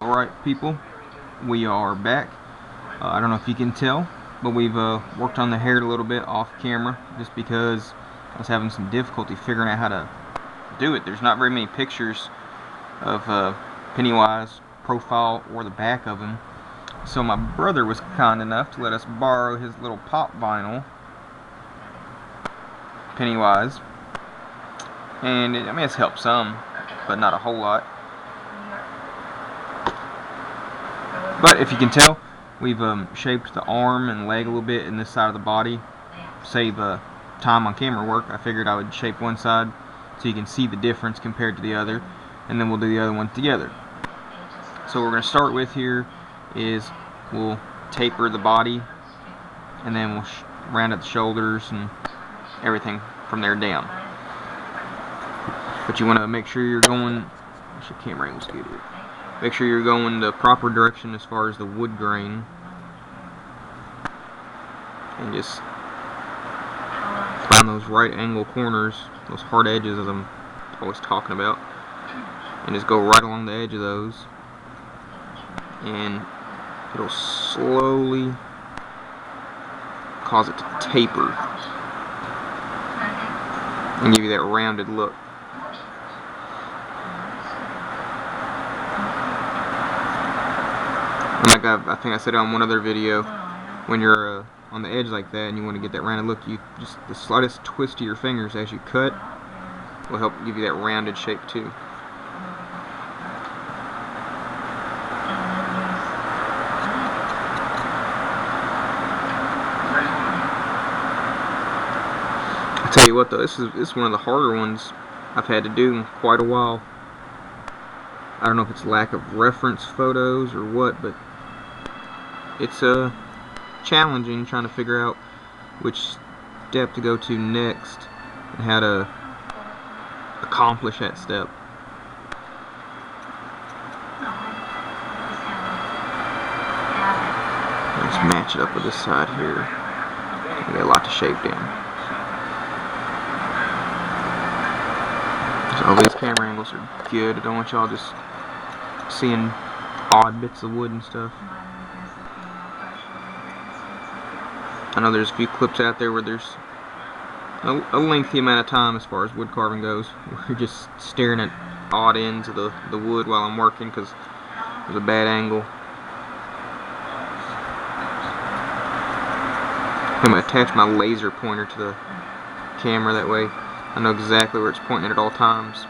Alright people, we are back. I don't know if you can tell, but we've worked on the hair a little bit off camera just because I was having some difficulty figuring out how to do it. There's not very many pictures of Pennywise profile or the back of him. So my brother was kind enough to let us borrow his little pop vinyl, Pennywise. And it's helped some, but not a whole lot. But if you can tell, we've shaped the arm and leg a little bit in this side of the body. Save time on camera work. I figured I would shape one side so you can see the difference compared to the other, and then we'll do the other one together. So what we're going to start with here is we'll taper the body, and then we'll round out the shoulders and everything from there down. But you want to make sure you're going, I should camera angle's good here. Make sure you're going the proper direction as far as the wood grain, and just find those right angle corners, those hard edges as I'm always talking about, and just go right along the edge of those, and it'll slowly cause it to taper and give you that rounded look. Like I think I said on one other video, when you're on the edge like that and you want to get that rounded look, you just the slightest twist of your fingers as you cut will help give you that rounded shape too. I tell you what though, this is one of the harder ones I've had to do in quite a while. I don't know if it's lack of reference photos or what, but it's challenging trying to figure out which step to go to next and how to accomplish that step. Let's match it up with this side here. We got a lot to shape down. So all these camera angles are good. I don't want y'all just seeing odd bits of wood and stuff. I know there's a few clips out there where there's a lengthy amount of time as far as wood carving goes. We're just staring at odd ends of the wood while I'm working because there's a bad angle. I'm going to attach my laser pointer to the camera, that way I know exactly where it's pointing at all times.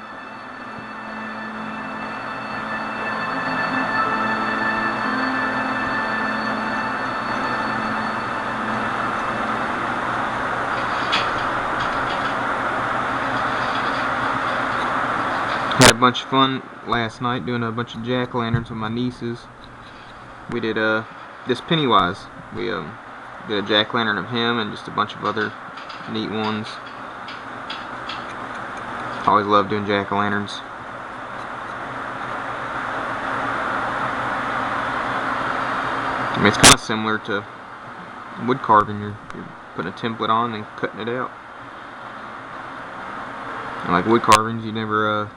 Had a bunch of fun last night doing a bunch of jack-o'-lanterns with my nieces. We did this Pennywise. We did a jack-o'-lantern of him and just a bunch of other neat ones. Always love doing jack-o'-lanterns. It's kind of similar to wood carving. You're putting a template on and cutting it out. And like wood carvings, you never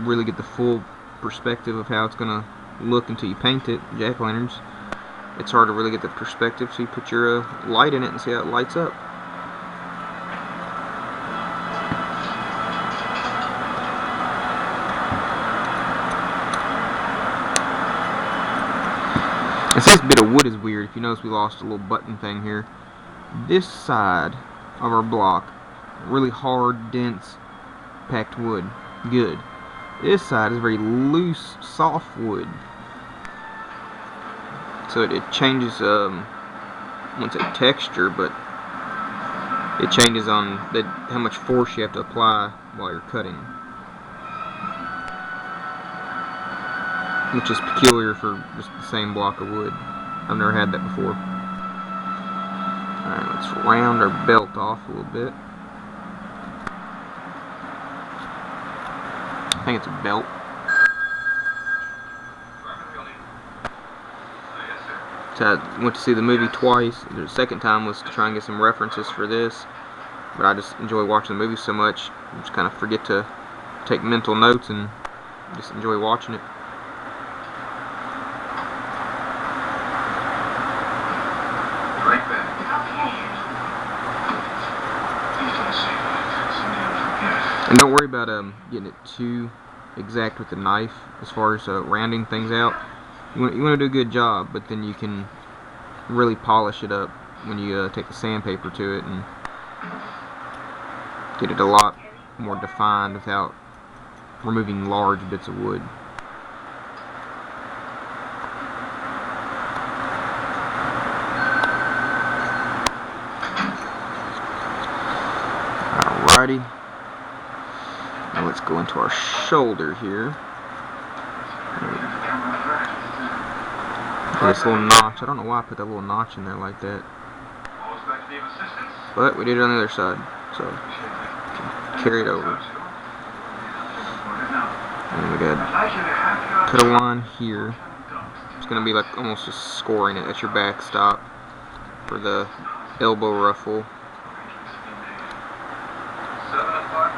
really get the full perspective of how it's gonna look until you paint it. Jack-o'-lanterns, it's hard to really get the perspective, so you put your light in it and see how it lights up. And see, this bit of wood is weird. If you notice, we lost a little button thing here. This side of our block, really hard, dense, packed wood. Good. This side is very loose, soft wood. So it changes, I wouldn't say texture, but it changes on how much force you have to apply while you're cutting. Which is peculiar for just the same block of wood. I've never had that before. Alright, let's round our belt off a little bit. I think it's a belt. So I went to see the movie twice. The second time was to try and get some references for this, but I just enjoy watching the movie so much, I just kind of forget to take mental notes and just enjoy watching it. And don't worry about getting it too exact with the knife as far as rounding things out. You want to do a good job, but then you can really polish it up when you take the sandpaper to it and get it a lot more defined without removing large bits of wood. Alrighty, now let's go into our shoulder here. This little notch, I don't know why I put that little notch in there like that, but we did it on the other side, so carry it over. And we got put a line here. It's going to be like almost just scoring it. That's your backstop for the elbow ruffle.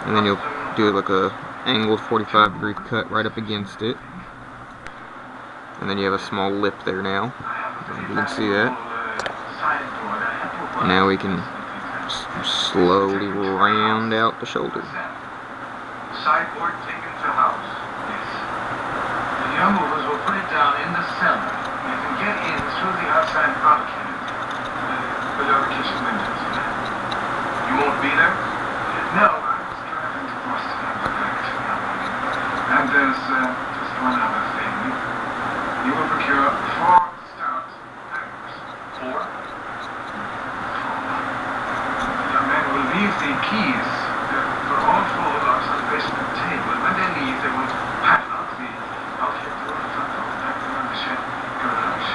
And then you'll do like a angled 45-degree cut right up against it. And then you have a small lip there now. You can see that. Now we can slowly round out the shoulder. Sideboard taken to house. Yes. The young movers will put it down in the cellar. You can get in through the outside balcony. Without the kitchen windows. You won't be there? No, I was driving to Boston. I'll be back tomorrow. And there's just one other thing. You will procure 4 stout items. 4? The young man will leave the keys for all 4 locks on the basement table. And when they leave, they will padlock the outlet door, the front door, the back door, and the shed garage.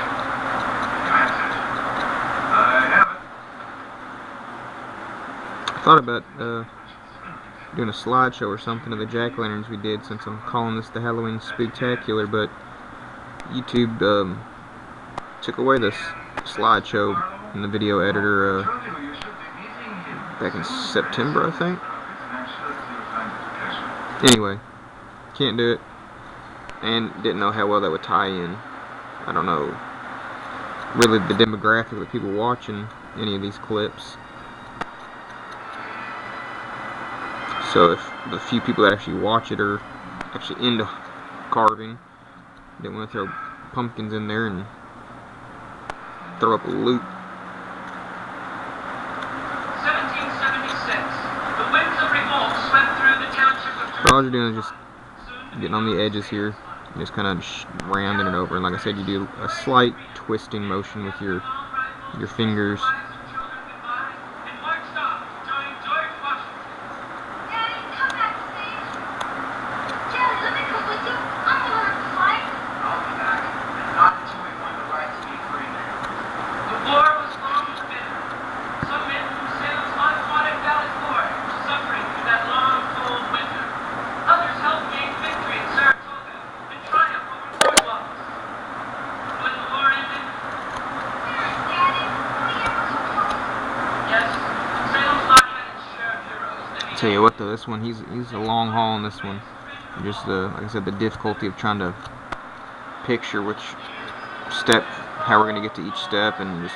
You have that? I have it. I thought about doing a slideshow or something of the jack-o'-lanterns we did, since I'm calling this the Halloween Spooktacular, but YouTube took away this slideshow in the video editor back in September, I think. Anyway, can't do it, and didn't know how well that would tie in. I don't know really the demographic of the people watching any of these clips. So if the few people that actually watch it are actually into carving, didn't want to throw pumpkins in there and throw up a loop. 1776. The winds of revolt swept through the township of But all you're doing is just getting on the edges here, and just kind of rounding it over. And like I said, you do a slight twisting motion with your fingers. Tell you what though, this one, he's a long haul on this one. Just like I said, the difficulty of trying to picture which step, how we're gonna get to each step, and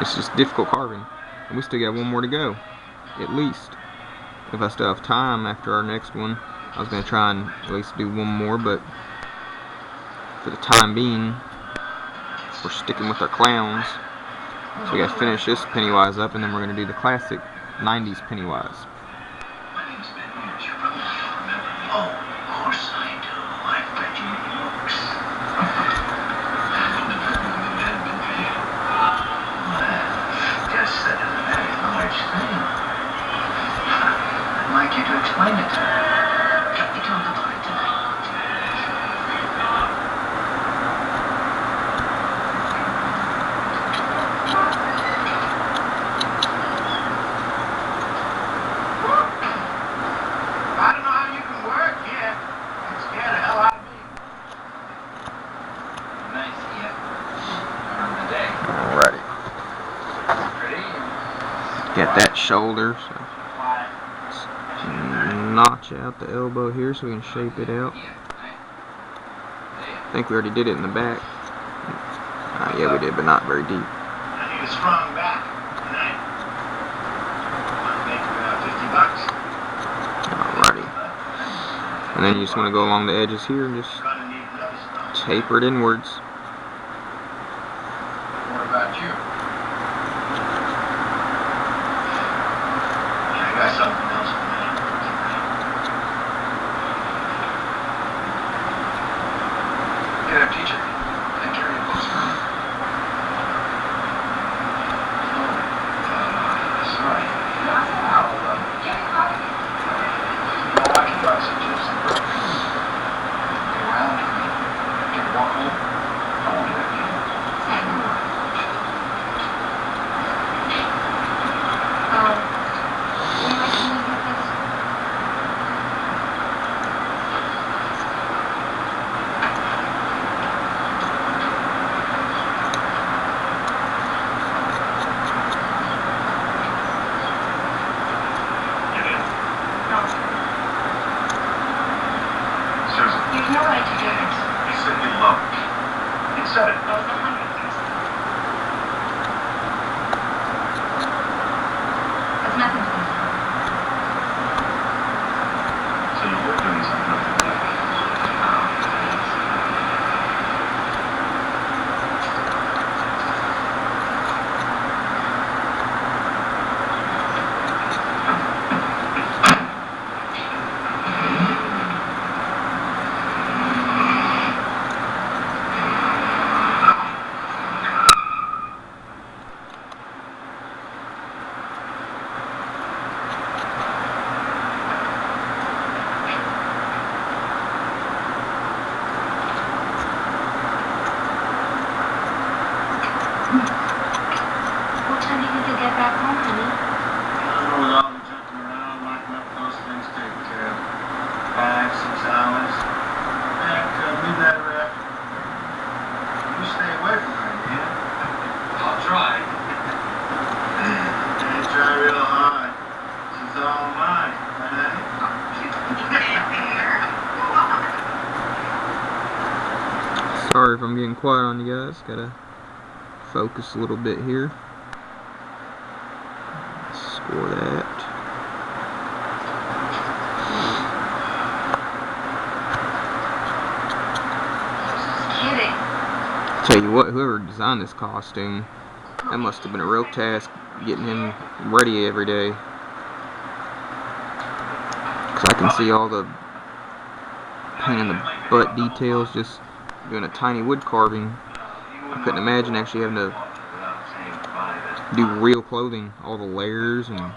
it's just difficult carving. And we still got one more to go, at least. If I still have time after our next one, I was gonna try and at least do one more, but for the time being, we're sticking with our clowns. So we gotta finish this Pennywise up, and then we're gonna do the classic 90s Pennywise. My name's Ben Mears. You probably don't remember me. Oh, of course I do. I've read your books. Well, guess that is a very large thing. I'd like you to explain it to me. Let me talk about it tonight. Get that shoulder, so notch out the elbow here so we can shape it out. I think we already did it in the back. Yeah, we did, but not very deep. I need a strong back tonight. Want to make $50? then you just want to go along the edges here and just taper it inwards. What about you? I got something else for me. Get up, teacher. Take care of your books for me. Sorry. I can buy some chips and burgers. Get around. Get a walk home. I won't let you. There's no way to do it. You said you love me. You said it. Oh, 100%. There's nothing to do. So you were doing something with me. What time do you think you'll get back home, honey? With all the jumping around, locking up those things taken care of. 5, 6 hours. Heck, midnight or after. You stay away from her, yeah? I'll try. And try real hard. She's all mine, right, honey? Sorry if I'm getting quiet on you guys. Gotta focus a little bit here. Score that. Just kidding. Tell you what, whoever designed this costume, that must have been a real task getting him ready every day. Because I can see all the pain in the butt details just doing a tiny wood carving. I couldn't imagine actually having to do real clothing, all the layers, and it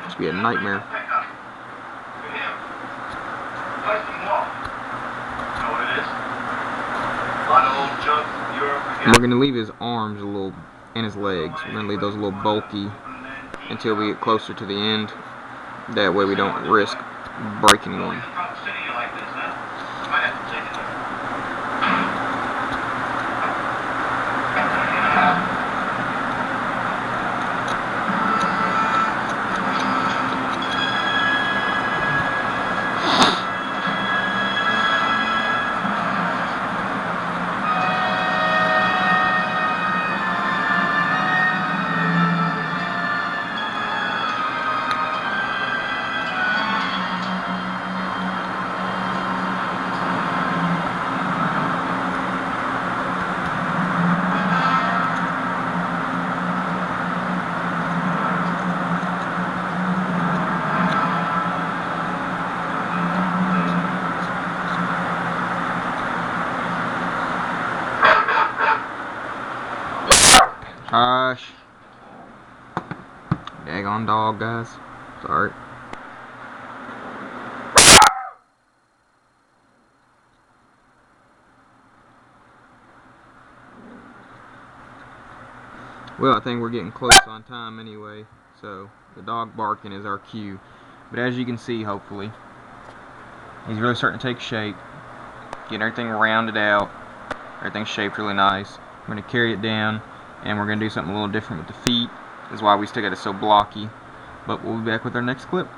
must be a nightmare. And we're going to leave his arms a little, and his legs, we're going to leave those a little bulky until we get closer to the end. That way we don't risk breaking one. Hush. Daggone dog, guys. Sorry. Well, I think we're getting close on time anyway, so the dog barking is our cue. But as you can see, hopefully, he's really starting to take shape. Getting everything rounded out. Everything's shaped really nice. I'm going to carry it down, and we're going to do something a little different with the feet. That's why we still got it so blocky. But we'll be back with our next clip.